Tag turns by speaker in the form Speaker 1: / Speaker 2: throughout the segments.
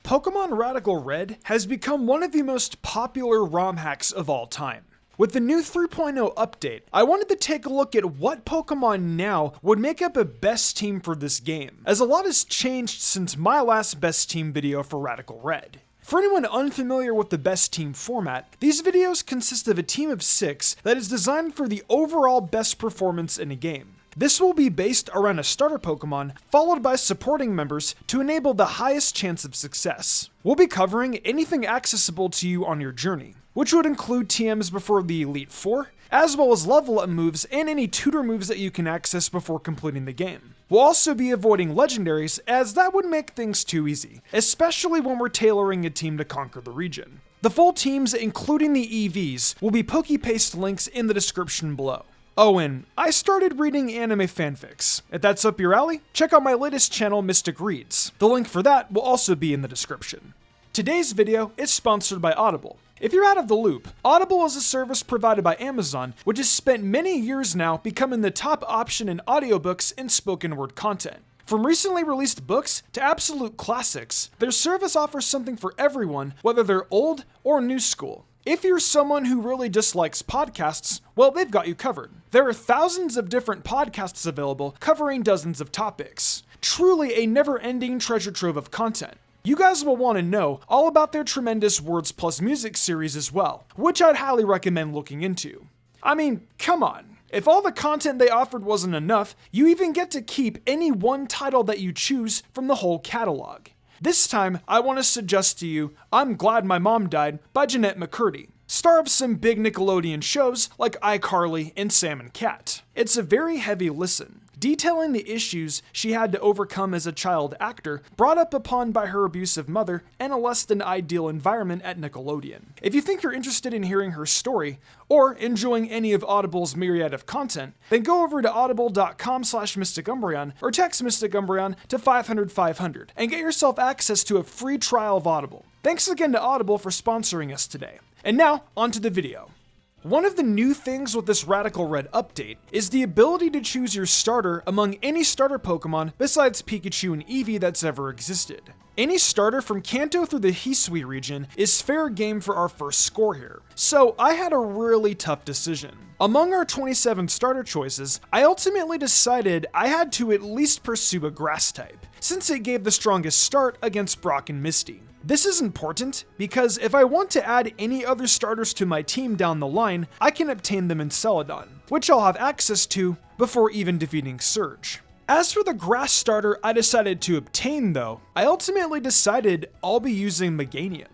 Speaker 1: Pokemon Radical Red has become one of the most popular ROM hacks of all time. With the new 3.0 update, I wanted to take a look at what Pokemon now would make up a best team for this game, as a lot has changed since my last best team video for Radical Red. For anyone unfamiliar with the best team format, these videos consist of a team of 6 that is designed for the overall best performance in a game. This will be based around a starter Pokemon, followed by supporting members to enable the highest chance of success. We'll be covering anything accessible to you on your journey, which would include TMs before the Elite Four, as well as level up moves and any tutor moves that you can access before completing the game. We'll also be avoiding legendaries, as that would make things too easy, especially when we're tailoring a team to conquer the region. The full teams, including the EVs, will be Pokepaste links in the description below. Oh, and I started reading anime fanfics. If that's up your alley, check out my latest channel, Mystic Reads. The link for that will also be in the description. Today's video is sponsored by Audible. If you're out of the loop, Audible is a service provided by Amazon, which has spent many years now becoming the top option in audiobooks and spoken word content. From recently released books to absolute classics, their service offers something for everyone, whether they're old or new school. If you're someone who really dislikes podcasts, well, they've got you covered. There are thousands of different podcasts available covering dozens of topics. Truly a never-ending treasure trove of content. You guys will want to know all about their tremendous Words Plus Music series as well, which I'd highly recommend looking into. I mean, come on. If all the content they offered wasn't enough, you even get to keep any one title that you choose from the whole catalog. This time, I want to suggest to you I'm Glad My Mom Died by Jeanette McCurdy, star of some big Nickelodeon shows like iCarly and Sam and Cat. It's a very heavy listen, detailing the issues she had to overcome as a child actor, brought up upon by her abusive mother and a less than ideal environment at Nickelodeon. If you think you're interested in hearing her story, or enjoying any of Audible's myriad of content, then go over to audible.com/MysticUmbreon or text MysticUmbreon to 500-500 and get yourself access to a free trial of Audible. Thanks again to Audible for sponsoring us today. And now, onto the video. One of the new things with this Radical Red update is the ability to choose your starter among any starter Pokemon besides Pikachu and Eevee that's ever existed. Any starter from Kanto through the Hisui region is fair game for our first score here, so I had a really tough decision. Among our 27 starter choices, I ultimately decided I had to at least pursue a grass type, since it gave the strongest start against Brock and Misty. This is important because if I want to add any other starters to my team down the line, I can obtain them in Celadon, which I'll have access to before even defeating Surge. As for the grass starter I decided to obtain though, I ultimately decided I'll be using Meganium.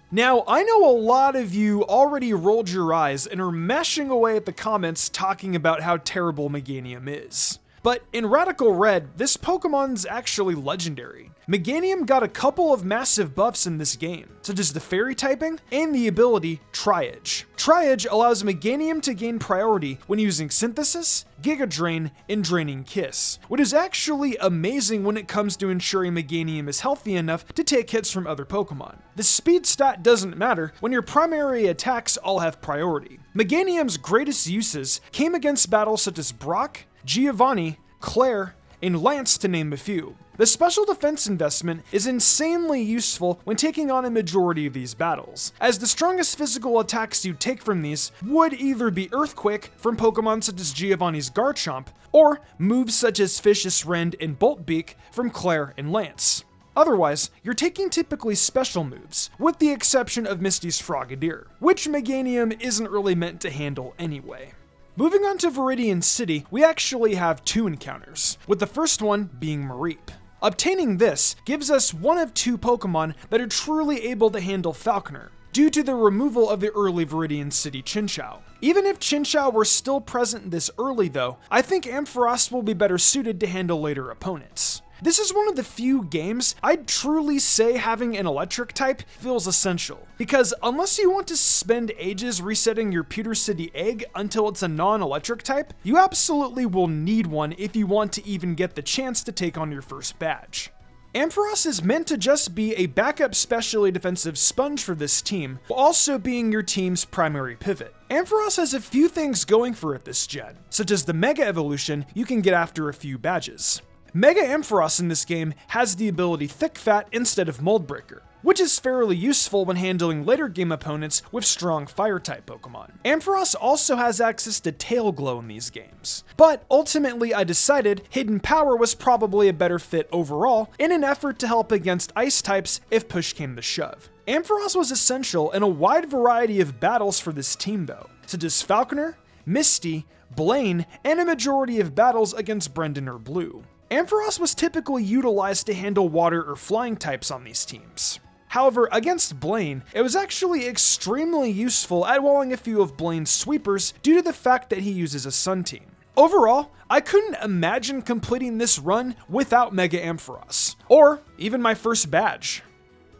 Speaker 1: Now, I know a lot of you already rolled your eyes and are mashing away at the comments talking about how terrible Meganium is. But in Radical Red, this Pokemon's actually legendary. Meganium got a couple of massive buffs in this game, such as the Fairy typing and the ability Tri-Edge. Tri-Edge allows Meganium to gain priority when using Synthesis, Giga Drain, and Draining Kiss, which is actually amazing when it comes to ensuring Meganium is healthy enough to take hits from other Pokemon. The speed stat doesn't matter when your primary attacks all have priority. Meganium's greatest uses came against battles such as Brock, Giovanni, Claire, and Lance to name a few. The special defense investment is insanely useful when taking on a majority of these battles, as the strongest physical attacks you take from these would either be Earthquake from Pokemon such as Giovanni's Garchomp, or moves such as Vicious Rend and Bolt Beak from Claire and Lance. Otherwise, you're taking typically special moves, with the exception of Misty's Frogadier, which Meganium isn't really meant to handle anyway. Moving on to Viridian City, we actually have 2 encounters, with the first one being Mareep. Obtaining this gives us one of 2 Pokemon that are truly able to handle Falconer, due to the removal of the early Viridian City Chinchou. Even if Chinchou were still present this early though, I think Ampharos will be better suited to handle later opponents. This is one of the few games I'd truly say having an electric type feels essential, because unless you want to spend ages resetting your Pewter City egg until it's a non-electric type, you absolutely will need one if you want to even get the chance to take on your first badge. Ampharos is meant to just be a backup specially defensive sponge for this team, while also being your team's primary pivot. Ampharos has a few things going for it this gen, such as the Mega Evolution you can get after a few badges. Mega Ampharos in this game has the ability Thick Fat instead of Mold Breaker, which is fairly useful when handling later game opponents with strong Fire-type Pokemon. Ampharos also has access to Tail Glow in these games, but ultimately I decided Hidden Power was probably a better fit overall in an effort to help against Ice types if push came to shove. Ampharos was essential in a wide variety of battles for this team though, such as Falconer, Misty, Blaine, and a majority of battles against Brendan or Blue. Ampharos was typically utilized to handle water or flying types on these teams. However, against Blaine, it was actually extremely useful at walling a few of Blaine's sweepers due to the fact that he uses a Sun team. Overall, I couldn't imagine completing this run without Mega Ampharos, or even my first badge.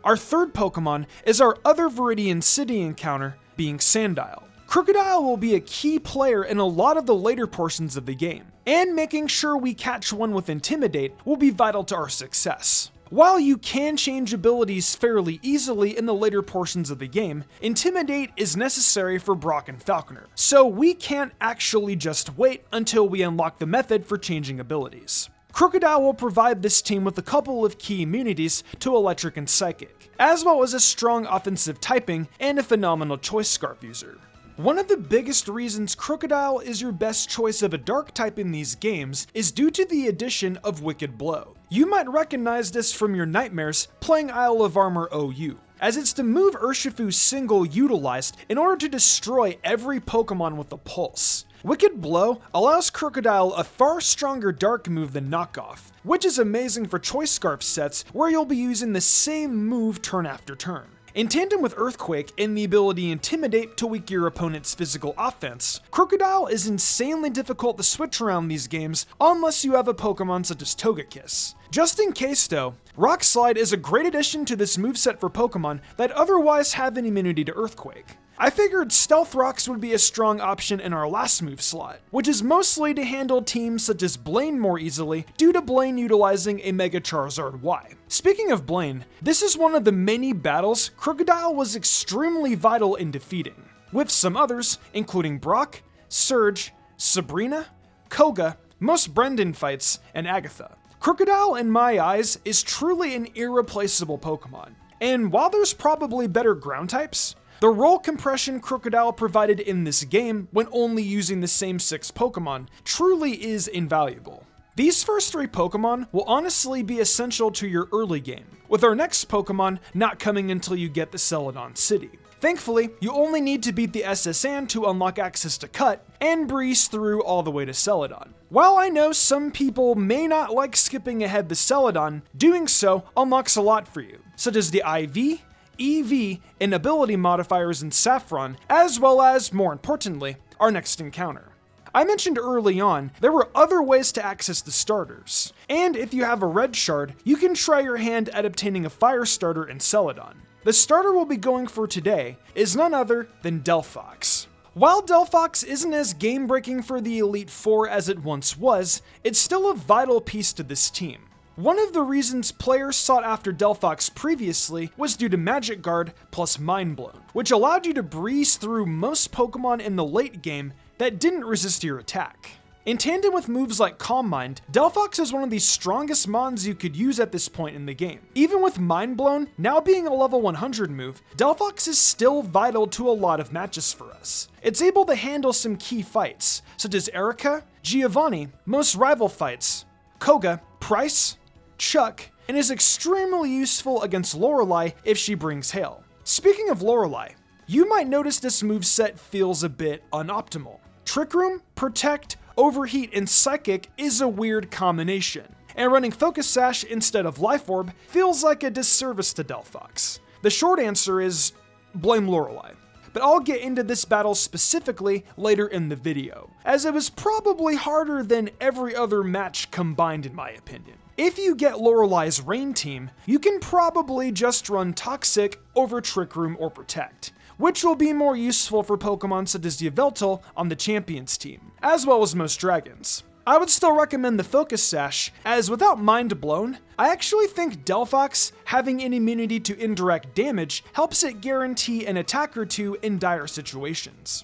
Speaker 1: Our third Pokemon is our other Viridian City encounter, being Sandile. Crocodile will be a key player in a lot of the later portions of the game, and making sure we catch one with Intimidate will be vital to our success. While you can change abilities fairly easily in the later portions of the game, Intimidate is necessary for Brock and Falconer, so we can't actually just wait until we unlock the method for changing abilities. Crocodile will provide this team with a couple of key immunities to Electric and Psychic, as well as a strong offensive typing and a phenomenal Choice Scarf user. One of the biggest reasons Crocodile is your best choice of a dark type in these games is due to the addition of Wicked Blow. You might recognize this from your nightmares playing Isle of Armor OU, as it's the move Urshifu single utilized in order to destroy every Pokemon with a pulse. Wicked Blow allows Crocodile a far stronger dark move than Knockoff, which is amazing for Choice Scarf sets where you'll be using the same move turn after turn. In tandem with Earthquake and the ability Intimidate to weaken your opponent's physical offense, Crocodile is insanely difficult to switch around these games unless you have a Pokemon such as Togekiss. Just in case though, Rock Slide is a great addition to this moveset for Pokemon that otherwise have an immunity to Earthquake. I figured Stealth Rocks would be a strong option in our last move slot, which is mostly to handle teams such as Blaine more easily due to Blaine utilizing a Mega Charizard Y. Speaking of Blaine, this is one of the many battles Crocodile was extremely vital in defeating, with some others including Brock, Surge, Sabrina, Koga, most Brendan fights, and Agatha. Crocodile, in my eyes, is truly an irreplaceable Pokemon, and while there's probably better ground types, the roll compression Crocodile provided in this game when only using the same 6 Pokemon truly is invaluable. These first 3 Pokemon will honestly be essential to your early game, with our next Pokemon not coming until you get the Celadon City. Thankfully, you only need to beat the SSN to unlock access to Cut, and breeze through all the way to Celadon. While I know some people may not like skipping ahead to Celadon, doing so unlocks a lot for you, such as the IV, EV, and ability modifiers in Saffron, as well as, more importantly, our next encounter. I mentioned early on, there were other ways to access the starters, and if you have a red shard, you can try your hand at obtaining a fire starter in Celadon. The starter we'll be going for today is none other than Delphox. While Delphox isn't as game-breaking for the Elite Four as it once was, it's still a vital piece to this team. One of the reasons players sought after Delphox previously was due to Magic Guard plus Mind Blown, which allowed you to breeze through most Pokemon in the late game that didn't resist your attack. In tandem with moves like Calm Mind, Delphox is one of the strongest mons you could use at this point in the game. Even with Mind Blown now being a level 100 move, Delphox is still vital to a lot of matches for us. It's able to handle some key fights, such as Erica, Giovanni, most rival fights, Koga, Price, Chuck, and is extremely useful against Lorelei if she brings Hail. Speaking of Lorelei, you might notice this moveset feels a bit unoptimal. Trick Room, Protect, Overheat, and Psychic is a weird combination, and running Focus Sash instead of Life Orb feels like a disservice to Delphox. The short answer is blame Lorelei, but I'll get into this battle specifically later in the video, as it was probably harder than every other match combined in my opinion. If you get Lorelei's Rain team, you can probably just run Toxic over Trick Room or Protect, which will be more useful for Pokemon such as Yveltal on the Champions team, as well as most Dragons. I would still recommend the Focus Sash, as without Mind Blown, I actually think Delphox having an immunity to indirect damage helps it guarantee an attack or two in dire situations.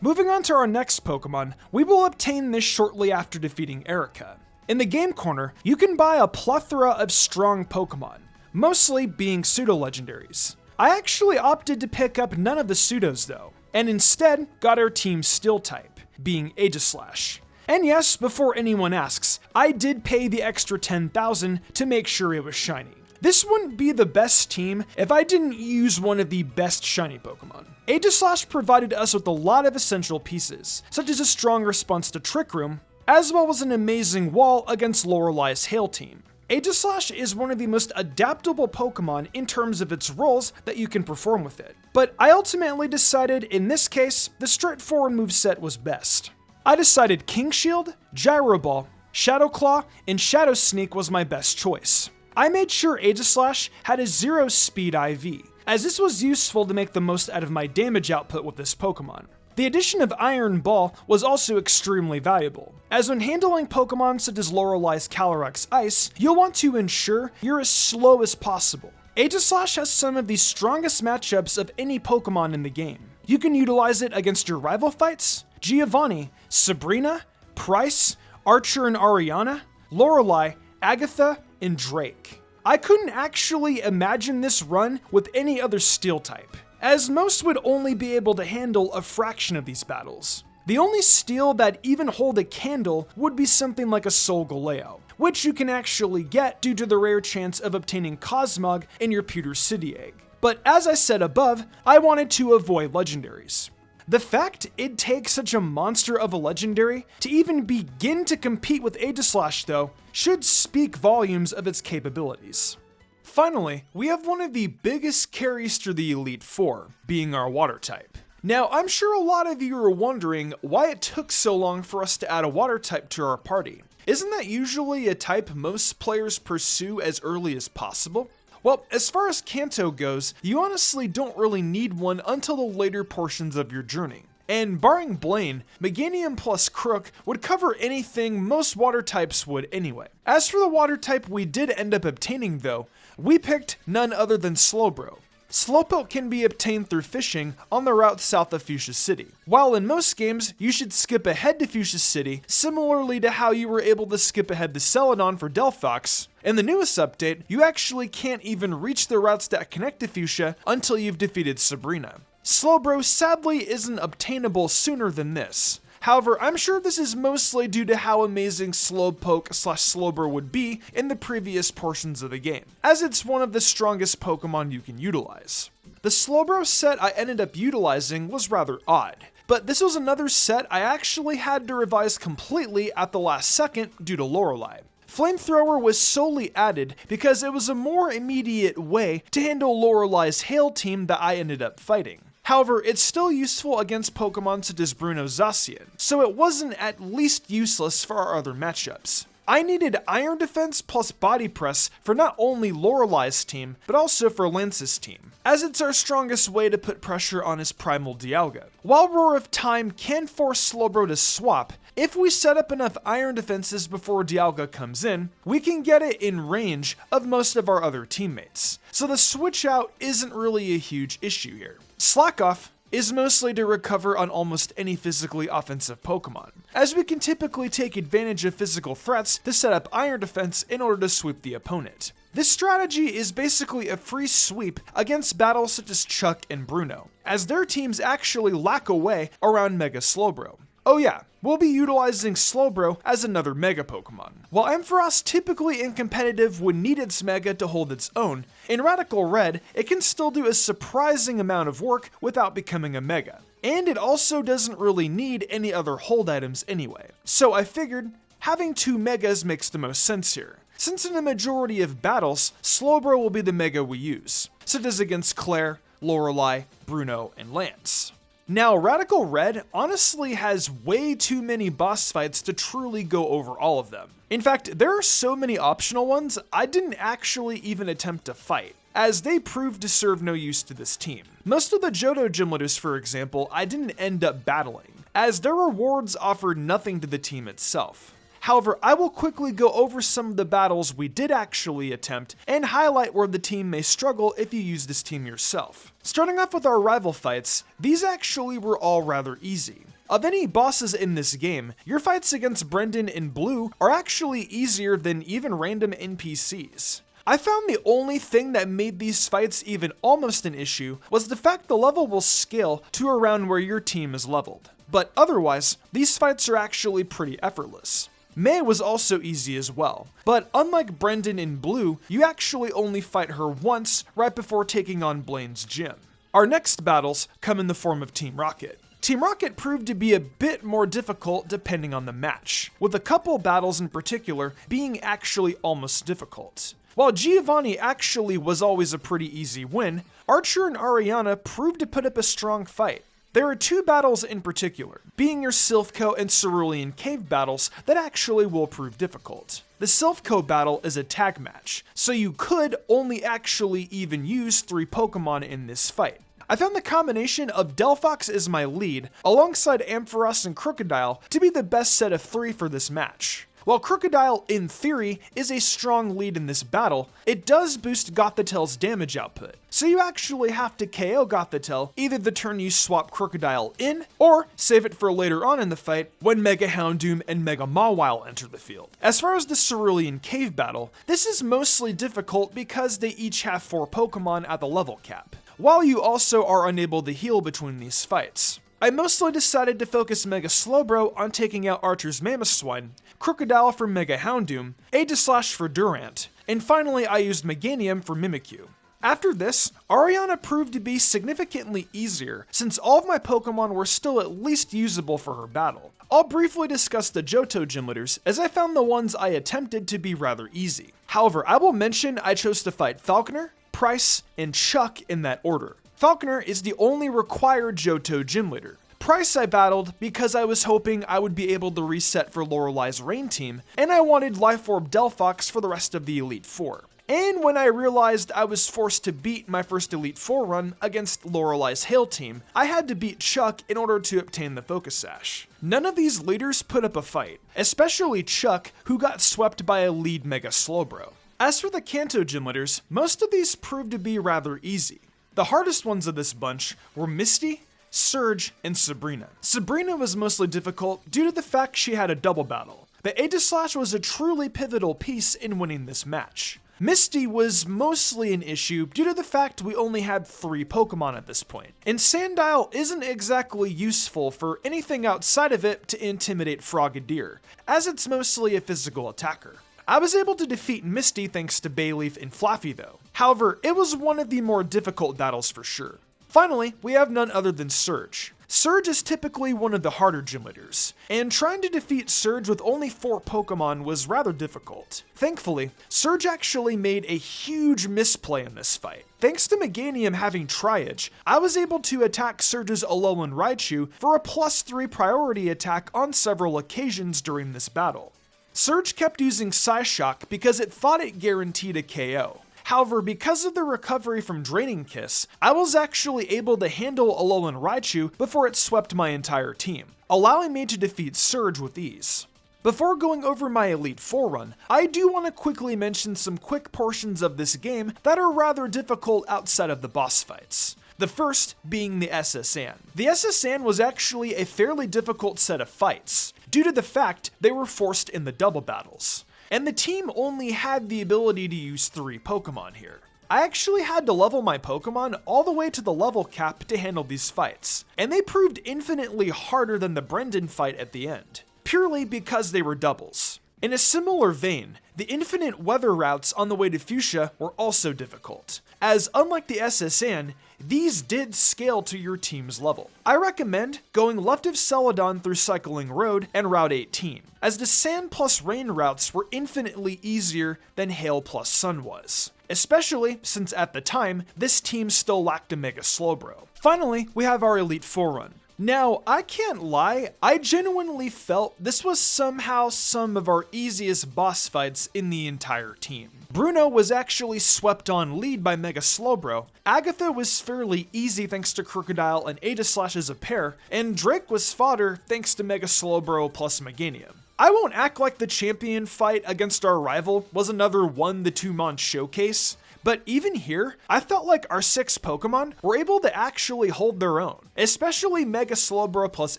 Speaker 1: Moving on to our next Pokemon, we will obtain this shortly after defeating Erica. In the game corner, you can buy a plethora of strong Pokemon, mostly being pseudo-legendaries. I actually opted to pick up none of the pseudos though, and instead got our team's steel type, being Aegislash. And yes, before anyone asks, I did pay the extra 10,000 to make sure it was shiny. This wouldn't be the best team if I didn't use one of the best shiny Pokemon. Aegislash provided us with a lot of essential pieces, such as a strong response to Trick Room, as well as an amazing wall against Lorelei's Hail Team. Aegislash is one of the most adaptable Pokemon in terms of its roles that you can perform with it, but I ultimately decided in this case, the straightforward moveset was best. I decided King Shield, Gyro Ball, Shadow Claw, and Shadow Sneak was my best choice. I made sure Aegislash had a 0 speed IV, as this was useful to make the most out of my damage output with this Pokemon. The addition of Iron Ball was also extremely valuable, as when handling Pokemon such as Lorelei's Calyrex Ice, you'll want to ensure you're as slow as possible. Aegislash has some of the strongest matchups of any Pokemon in the game. You can utilize it against your rival fights, Giovanni, Sabrina, Price, Archer and Ariana, Lorelei, Agatha, and Drake. I couldn't actually imagine this run with any other steel type, as most would only be able to handle a fraction of these battles. The only steel that even hold a candle would be something like a Solgaleo, which you can actually get due to the rare chance of obtaining Cosmog in your Pewter City egg. But as I said above, I wanted to avoid legendaries. The fact it takes such a monster of a legendary to even begin to compete with Aegislash though, should speak volumes of its capabilities. Finally, we have one of the biggest carries through the Elite Four, being our water type. Now, I'm sure a lot of you are wondering why it took so long for us to add a water type to our party. Isn't that usually a type most players pursue as early as possible? Well, as far as Kanto goes, you honestly don't really need one until the later portions of your journey. And barring Blaine, Meganium plus Crook would cover anything most water types would anyway. As for the water type we did end up obtaining though, we picked none other than Slowbro. Slowpoke can be obtained through fishing on the route south of Fuchsia City. While in most games, you should skip ahead to Fuchsia City, similarly to how you were able to skip ahead to Celadon for Delphox. In the newest update, you actually can't even reach the routes that connect to Fuchsia until you've defeated Sabrina. Slowbro sadly isn't obtainable sooner than this. However, I'm sure this is mostly due to how amazing Slowpoke/Slowbro would be in the previous portions of the game, as it's one of the strongest Pokemon you can utilize. The Slowbro set I ended up utilizing was rather odd, but this was another set I actually had to revise completely at the last second due to Lorelei. Flamethrower was solely added because it was a more immediate way to handle Lorelei's Hail Team that I ended up fighting. However, it's still useful against Pokemon such as Bruno Zacian, so it wasn't at least useless for our other matchups. I needed Iron Defense plus Body Press for not only Lorelei's team, but also for Lance's team, as it's our strongest way to put pressure on his Primal Dialga. While Roar of Time can force Slowbro to swap, if we set up enough Iron Defenses before Dialga comes in, we can get it in range of most of our other teammates, so the switch out isn't really a huge issue here. Slack Off is mostly to recover on almost any physically offensive Pokemon, as we can typically take advantage of physical threats to set up Iron Defense in order to sweep the opponent. This strategy is basically a free sweep against battles such as Chuck and Bruno, as their teams actually lack away around Mega Slowbro. Oh yeah, we'll be utilizing Slowbro as another Mega Pokemon. While Ampharos typically in competitive would need its Mega to hold its own, in Radical Red, it can still do a surprising amount of work without becoming a Mega. And it also doesn't really need any other hold items anyway. So I figured, having two Megas makes the most sense here, since in the majority of battles, Slowbro will be the Mega we use, such as against Claire, Lorelei, Bruno, and Lance. Now, Radical Red honestly has way too many boss fights to truly go over all of them. In fact, there are so many optional ones I didn't actually even attempt to fight, as they proved to serve no use to this team. Most of the Johto Gym Leaders, for example, I didn't end up battling, as their rewards offered nothing to the team itself. However, I will quickly go over some of the battles we did actually attempt and highlight where the team may struggle if you use this team yourself. Starting off with our rival fights, these actually were all rather easy. Of any bosses in this game, your fights against Brendan and Blue are actually easier than even random NPCs. I found the only thing that made these fights even almost an issue was the fact the level will scale to around where your team is leveled. But otherwise, these fights are actually pretty effortless. Mei was also easy as well, but unlike Brendan in blue, you actually only fight her once right before taking on Blaine's gym. Our next battles come in the form of Team Rocket. Team Rocket proved to be a bit more difficult depending on the match, with a couple battles in particular being actually almost difficult. While Giovanni actually was always a pretty easy win, Archer and Ariana proved to put up a strong fight. There are two battles in particular, being your Silphco and Cerulean cave battles that actually will prove difficult. The Silphco battle is a tag match, so you could only actually even use 3 Pokemon in this fight. I found the combination of Delphox as my lead, alongside Ampharos and Crocodile, to be the best set of 3 for this match. While Crocodile, in theory, is a strong lead in this battle, it does boost Gothitel's damage output, so you actually have to KO Gothitelle either the turn you swap Crocodile in, or save it for later on in the fight when Mega Houndoom and Mega Mawile enter the field. As far as the Cerulean Cave battle, this is mostly difficult because they each have 4 Pokemon at the level cap, while you also are unable to heal between these fights. I mostly decided to focus Mega Slowbro on taking out Archer's Mamoswine, Crocodile for Mega Houndoom, Aegislash for Durant, and finally I used Meganium for Mimikyu. After this, Ariana proved to be significantly easier since all of my Pokemon were still at least usable for her battle. I'll briefly discuss the Johto Gym Leaders as I found the ones I attempted to be rather easy. However, I will mention I chose to fight Falconer, Price, and Chuck in that order. Falconer is the only required Johto Gym Leader. Price I battled because I was hoping I would be able to reset for Lorelei's Rain team, and I wanted Life Orb Delphox for the rest of the Elite Four. And when I realized I was forced to beat my first Elite Four run against Lorelei's Hail team, I had to beat Chuck in order to obtain the Focus Sash. None of these leaders put up a fight, especially Chuck, who got swept by a lead Mega Slowbro. As for the Kanto Gym Leaders, most of these proved to be rather easy. The hardest ones of this bunch were Misty, Surge, and Sabrina. Sabrina was mostly difficult due to the fact she had a double battle, but Aegislash was a truly pivotal piece in winning this match. Misty was mostly an issue due to the fact we only had 3 Pokemon at this point, and Sandile isn't exactly useful for anything outside of it to intimidate Frogadier, as it's mostly a physical attacker. I was able to defeat Misty thanks to Bayleaf and Flaffy though. However, it was one of the more difficult battles for sure. Finally, we have none other than Surge. Surge is typically one of the harder gym leaders, and trying to defeat Surge with only 4 Pokemon was rather difficult. Thankfully, Surge actually made a huge misplay in this fight. Thanks to Meganium having Tri-Edge, I was able to attack Surge's Alolan Raichu for a +3 priority attack on several occasions during this battle. Surge kept using Psyshock because it thought it guaranteed a KO. However, because of the recovery from Draining Kiss, I was actually able to handle Alolan Raichu before it swept my entire team, allowing me to defeat Surge with ease. Before going over my Elite Four run, I do want to quickly mention some quick portions of this game that are rather difficult outside of the boss fights. The first being the SS-An. The SS-An was actually a fairly difficult set of fights, due to the fact they were forced in the double battles, and the team only had the ability to use 3 Pokemon here. I actually had to level my Pokemon all the way to the level cap to handle these fights, and they proved infinitely harder than the Brendan fight at the end, purely because they were doubles. In a similar vein, the infinite weather routes on the way to Fuchsia were also difficult, as unlike the SS-An, these did scale to your team's level. I recommend going left of Celadon through Cycling Road and Route 18, as the Sand plus Rain routes were infinitely easier than Hail plus Sun was, especially since at the time, this team still lacked a Mega Slowbro. Finally, we have our Elite Four run. Now, I can't lie, I genuinely felt this was somehow some of our easiest boss fights in the entire team. Bruno was actually swept on lead by Mega Slowbro, Agatha was fairly easy thanks to Crocodile and Aegislash as a pair, and Drake was fodder thanks to Mega Slowbro plus Meganium. I won't act like the champion fight against our rival was another 1-2-mon showcase, but even here, I felt like our 6 Pokemon were able to actually hold their own, especially Mega Slowbro plus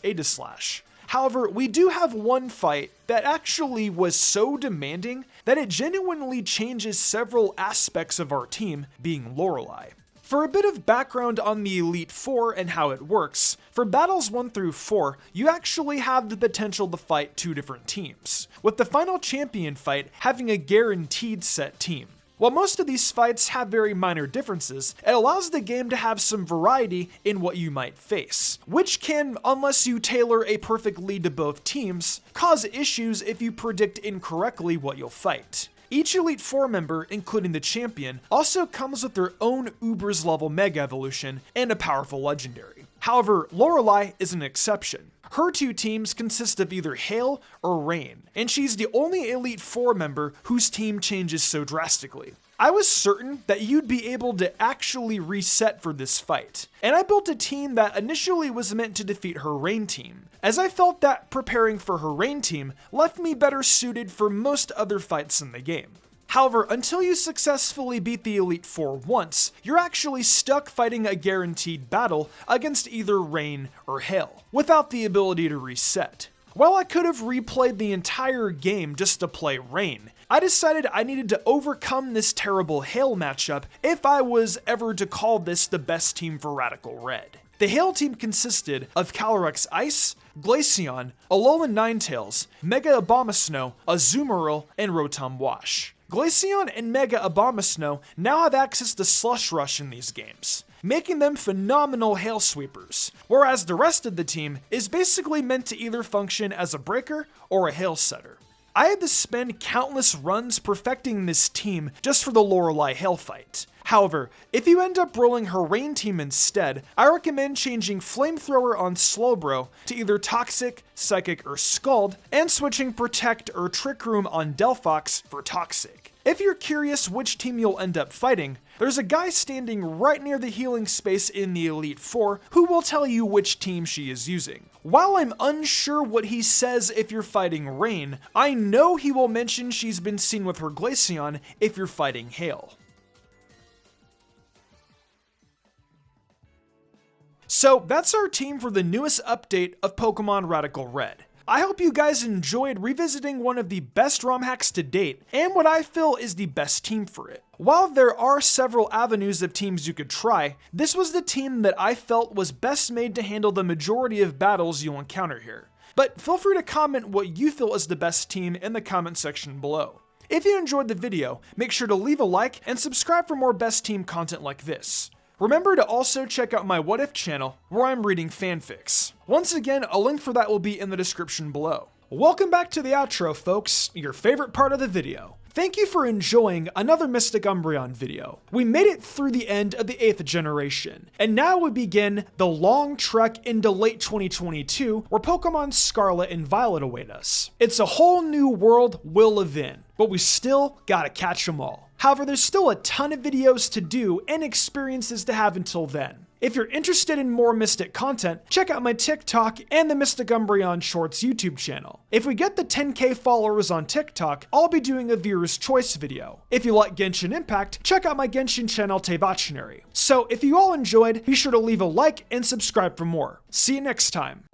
Speaker 1: Aegislash. However, we do have one fight that actually was so demanding that it genuinely changes several aspects of our team, being Lorelei. For a bit of background on the Elite Four and how it works, for battles 1 through 4, you actually have the potential to fight 2 different teams, with the final champion fight having a guaranteed set team. While most of these fights have very minor differences, it allows the game to have some variety in what you might face, which can, unless you tailor a perfect lead to both teams, cause issues if you predict incorrectly what you'll fight. Each Elite Four member, including the champion, also comes with their own Uber's level Mega Evolution and a powerful legendary. However, Lorelei is an exception. Her 2 teams consist of either Hail or Rain, and she's the only Elite Four member whose team changes so drastically. I was certain that you'd be able to actually reset for this fight, and I built a team that initially was meant to defeat her Rain team, as I felt that preparing for her Rain team left me better suited for most other fights in the game. However, until you successfully beat the Elite Four once, you're actually stuck fighting a guaranteed battle against either Rain or Hail, without the ability to reset. While I could have replayed the entire game just to play Rain, I decided I needed to overcome this terrible Hail matchup if I was ever to call this the best team for Radical Red. The Hail team consisted of Calyrex Ice, Glaceon, Alolan Ninetales, Mega Abomasnow, Azumarill, and Rotom Wash. Glaceon and Mega Abomasnow now have access to Slush Rush in these games, making them phenomenal Hail Sweepers, whereas the rest of the team is basically meant to either function as a breaker or a Hail Setter. I had to spend countless runs perfecting this team just for the Lorelei Hail fight. However, if you end up rolling her Rain team instead, I recommend changing Flamethrower on Slowbro to either Toxic, Psychic, or Scald, and switching Protect or Trick Room on Delphox for Toxic. If you're curious which team you'll end up fighting, there's a guy standing right near the healing space in the Elite Four who will tell you which team she is using. While I'm unsure what he says if you're fighting Rain, I know he will mention she's been seen with her Glaceon if you're fighting Hail. So that's our team for the newest update of Pokemon Radical Red. I hope you guys enjoyed revisiting one of the best ROM hacks to date, and what I feel is the best team for it. While there are several avenues of teams you could try, this was the team that I felt was best made to handle the majority of battles you'll encounter here. But feel free to comment what you feel is the best team in the comment section below. If you enjoyed the video, make sure to leave a like and subscribe for more best team content like this. Remember to also check out my What If channel, where I'm reading fanfics. Once again, a link for that will be in the description below. Welcome back to the outro, folks, your favorite part of the video. Thank you for enjoying another Mystic Umbreon video. We made it through the end of the 8th generation, and now we begin the long trek into late 2022, where Pokemon Scarlet and Violet await us. It's a whole new world we'll live in, but we still gotta catch them all. However, there's still a ton of videos to do and experiences to have until then. If you're interested in more Mystic content, check out my TikTok and the Mystic Umbreon Shorts YouTube channel. If we get the 10k followers on TikTok, I'll be doing a viewer's choice video. If you like Genshin Impact, check out my Genshin channel Tebachinary. So if you all enjoyed, be sure to leave a like and subscribe for more. See you next time.